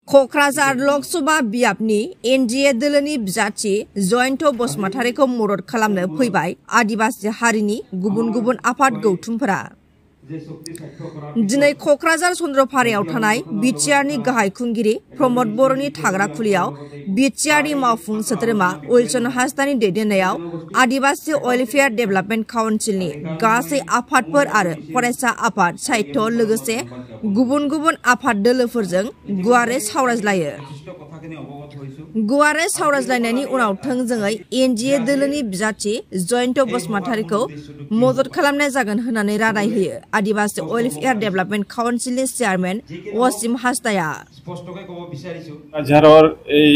क'क्राझार लोकसभा बियाबनि एनडिए दोलोनि बिजाथि जयन्त बसुमतारीखौ मदद खालामनो फैबाय आदिबासि हारिनि गुबुन गुबुन आफाद गौथुमफोरा। दिनै क'क्राझार चन्द्रपारायाव थानाय बिटिआरनि गाहाय खुंगिरि प्रमद बर'नि थाग्रा खुलियाव बिटिआरनि मावफुं सोद्रोमा उइलसन हाजदानि दैदेननायाव आदिबासि वेलफेयार डेभेलपमेन्ट काउन्सिलनि गासै आफादफोर आरो फरायसा आफाद साहित्य लोगोसे गुबुन गुबुन आफाद दोलोफोरजों गुवारै सावरायज्लायो। गुवारै सावरायज्लायनायनि उनाव थोंजोङै एनडिए दोलोनि बिजाथि जयन्त बसुमतारीखौ मदद खालामनाय जागोन होननानै रादाय होयो आदिबासि वेलफेयार डेभेलपमेन्ट काउन्सिलनि चेयारमेन वसिम हाजदाया। क'क्राझाৰৰ এই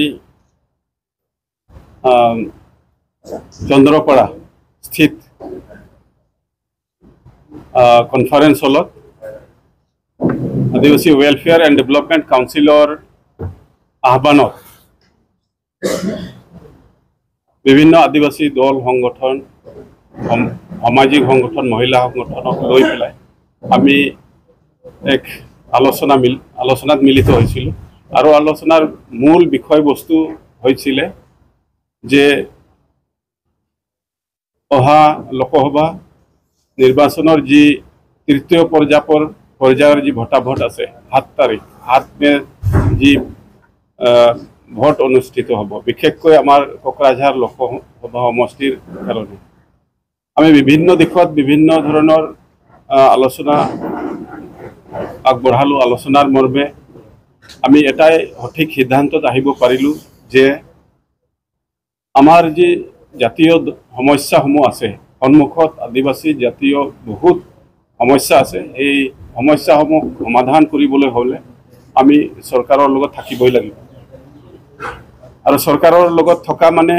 চন্দ্ৰপাৰা স্থিত কনফাৰেন্স হলত আদিবাসী ওয়েলফেয়াৰ এন্ড ডেভেলপমেন্ট কাউন্সিলৰ আহ্বানত বিভিন্ন আদিবাসী দল সংগঠন সামাজিক সংগঠন মহিলা সংগঠনক লৈ পেলাই আমি এক আলোচনাত মিলিত হৈছিলোঁ আৰু আলোচনাৰ মূল বিষয়বস্তু হৈছিলে যে অহা লোকসভা নিৰ্বাচনৰ যি তৃতীয় পৰ্যায়ৰ যি ভোটাভোট আছে 7 তাৰিখ 7 মে যি ভোট অনুষ্ঠিত হ'ব বিশেষকৈ আমাৰ কোকৰাঝাৰ লোকসভা সমষ্টিৰ কাৰণে আমি বিভিন্ন দিশত বিভিন্ন ধৰণৰ আলোচনা আগবঢ়ালো। আলোচনাৰ মৰ্মে আমি এটাই সঠিক সিদ্ধান্তত আহিব পাৰিলো যে আমাৰ যি জাতীয় সমস্যাসমূহ আছে সন্মুখত আদিবাসী জাতীয় বহুত সমস্যা আছে এই সমস্যাসমূহ সমাধান কৰিবলৈ হ'লে আমি চৰকাৰৰ লগত থাকিবই লাগিব আৰু চৰকাৰৰ লগত থকা মানে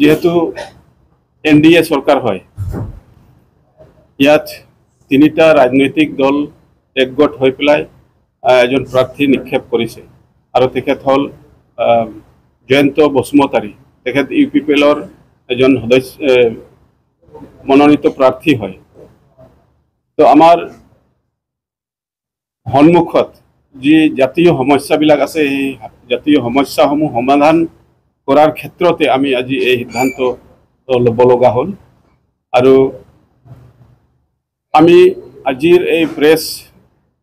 যেহেতু এনডিএ চৰকাৰ হয় ইয়াত তিনিটা ৰাজনৈতিক দল একগোট হৈ পেলাই এজন প্ৰাৰ্থী নিক্ষেপ কৰিছে আৰু তেখেত হ'ল জয়ন্ত বসুমতাৰী। তেখেত ইউপিপিএলৰ এজন সদস্য মনোনীত প্ৰাৰ্থী হয়। তো আমাৰ সন্মুখত যি জাতীয় সমস্যাবিলাক আছে এই জাতীয় সমস্যাসমূহ সমাধান কৰাৰ ক্ষেত্ৰতে আমি আজি এই সিদ্ধান্ত ল'ব লগা হ'ল আৰু আমি আজিৰ এই প্ৰেছ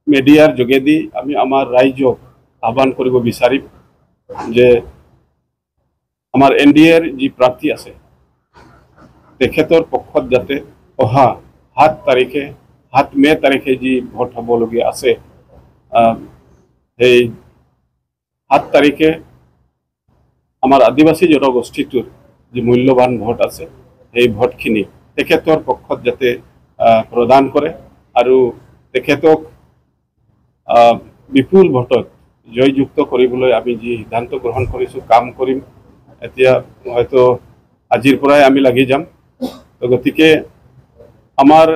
মিডিয়াৰ যোগেদি আমি আমাৰ ৰাইজক আহ্বান কৰিব বিচাৰিম যে আমাৰ এনডিএৰ যি প্ৰাৰ্থী আছে তেখেতৰ পক্ষত যাতে অহা 7 মে তাৰিখে যি ভোট হ'বলগীয়া আছে সেই 7 তাৰিখে আমাৰ আদিবাসী জনগোষ্ঠীটোৰ যি মূল্যৱান ভোট আছে সেই ভোটখিনি তেখেতৰ পক্ষত যাতে প্ৰদান কৰে আৰু তেখেতক বিপুল ভোটত জয়যুক্ত কৰিবলৈ আমি যি সিদ্ধান্ত গ্ৰহণ কৰিছোঁ কাম কৰিম। এতিয়া হয়তো আজিৰ পৰাই আমি লাগি যাম। গতিকে আমাৰ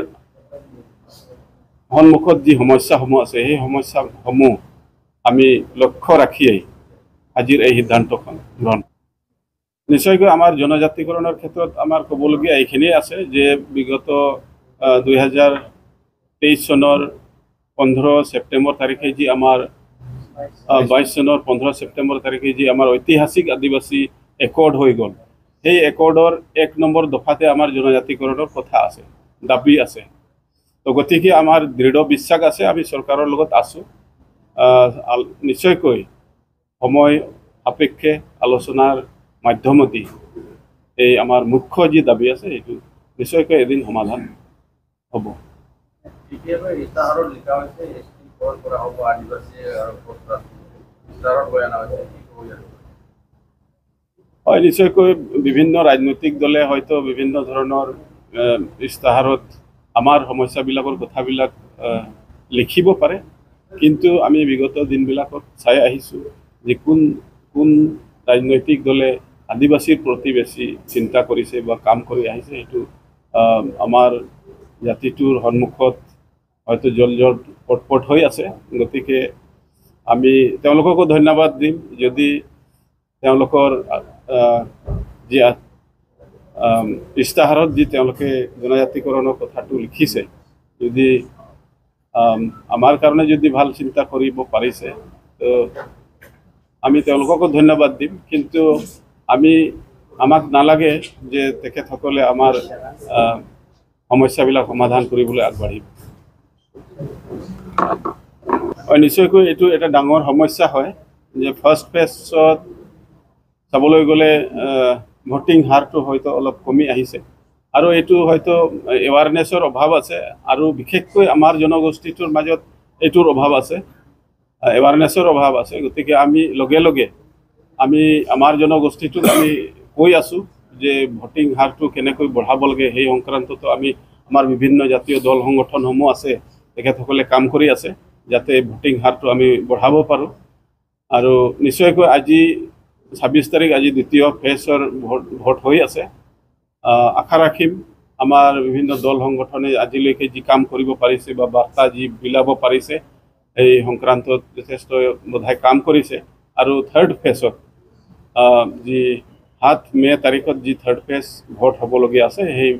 সন্মুখত যি সমস্যাসমূহ আছে সেই সমস্যাসমূহ আমি লক্ষ্য ৰাখিয়েই আজিৰ এই সিদ্ধান্তখন গ্ৰহণ। নিশ্চয়কৈ আমাৰ জনজাতিকৰণৰ ক্ষেত্ৰত আমাৰ ক'বলগীয়া এইখিনিয়ে আছে যে বিগত 2023 চনৰ 15 ছেপ্টেম্বৰ তাৰিখে যি আমাৰ 22 চনৰ 15 ছেপ্টেম্বৰ তাৰিখে যি আমাৰ ঐতিহাসিক আদিবাসী একৰ্ড হৈ গ'ল সেই একৰ্ডৰ 1 নম্বৰ দফাতে আমাৰ জনজাতিকৰণৰ কথা আছে দাবী আছে। তো গতিকে আমাৰ দৃঢ় বিশ্বাস আছে আমি চৰকাৰৰ লগত আছোঁ। নিশ্চয়কৈ সময় সাপেক্ষে আলোচনাৰ মাধ্যমতেই এই আমাৰ মুখ্য যি দাবী আছে এইটো নিশ্চয়কৈ এদিন সমাধান হ'ব। হয় নিশ্চয়কৈ বিভিন্ন ৰাজনৈতিক দলে হয়তো বিভিন্ন ধৰণৰ ইস্তাহাৰত আমাৰ সমস্যাবিলাকৰ কথাবিলাক লিখিব পাৰে কিন্তু আমি বিগত দিনবিলাকত চাই আহিছোঁ যে কোন ৰাজনৈতিক দলে আদিবাসীৰ প্ৰতি বেছি চিন্তা কৰিছে বা কাম কৰি আহিছে সেইটো আমাৰ জাতিটোৰ সন্মুখত হয়তো জল পটপট হৈ আছে। গতিকে আমি তেওঁলোককো ধন্যবাদ দিম যদি তেওঁলোকৰ যি ইস্তাহাৰত যি তেওঁলোকে জনজাতিকৰণৰ কথাটো লিখিছে যদি আমাৰ কাৰণে যদি ভাল চিন্তা কৰিব পাৰিছে তো আমি তেওঁলোককো ধন্যবাদ দিম, কিন্তু আমাক নালাগে যে তেখেতসকলে আমাৰ সমস্যাবিলাক সমাধান কৰিবলৈ আগবাঢ়িব। নিশ্চয়কৈ এইটো এটা ডাঙৰ সমস্যা হয় যে ফাৰ্ষ্ট ফেজত চাবলৈ গ'লে ভোটিং হাৰটো হয়তো অলপ কমি আহিছে, আৰু এইটো হয়তো এৱাৰনেছৰ অভাৱ আছে, আৰু বিশেষকৈ আমাৰ জনগোষ্ঠীটোৰ মাজত এইটোৰ অভাৱ আছে, এৱাৰনেছৰ অভাৱ আছে। গতিকে আমি লগে লগে আমাৰ জনগোষ্ঠীটোক আমি কৈ আছোঁ যে ভোটিং হাৰটো কেনেকৈ বঢ়াব লাগে, সেই সংক্ৰান্ততো আমাৰ বিভিন্ন জাতীয় দল সংগঠনসমূহ আছে, তেখেতসকলে কাম কৰি আছে যাতে ভোটিং হাৰটো আমি বঢ়াব পাৰোঁ। আৰু নিশ্চয়কৈ আজি 26 তাৰিখ, আজি দ্বিতীয় ফেজৰ ভোট হৈ আছে। আশা ৰাখিম আমাৰ বিভিন্ন দল সংগঠনে আজিলৈকে যি কাম কৰিব পাৰিছে বা বাৰ্তা যি বিলাব পাৰিছে, এই সংক্ৰান্তত যথেষ্ট বোধহয় কাম কৰিছে। আৰু থাৰ্ড ফেজত যি 7 মে তাৰিখত যি থাৰ্ড ফেজ ভোট হ'বলগীয়া আছে, সেই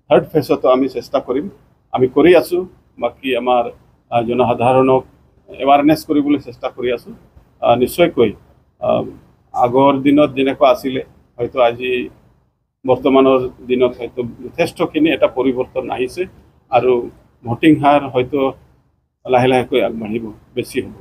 থাৰ্ড ফেজতো আমি চেষ্টা কৰিম, আমি কৰি আছোঁ। বাকী আমাৰ জনসাধাৰণক এৱাৰনেছ কৰিবলৈ চেষ্টা কৰি আছোঁ। নিশ্চয়কৈ আগৰ দিনত যেনেকুৱা আছিলে, হয়তো আজি বৰ্তমানৰ দিনত হয়তো যথেষ্টখিনি এটা পৰিৱৰ্তন আহিছে, আৰু ভোটিং হাৰ হয়তো লাহে লাহেকৈ আগবাঢ়িব, বেছি হ'ব।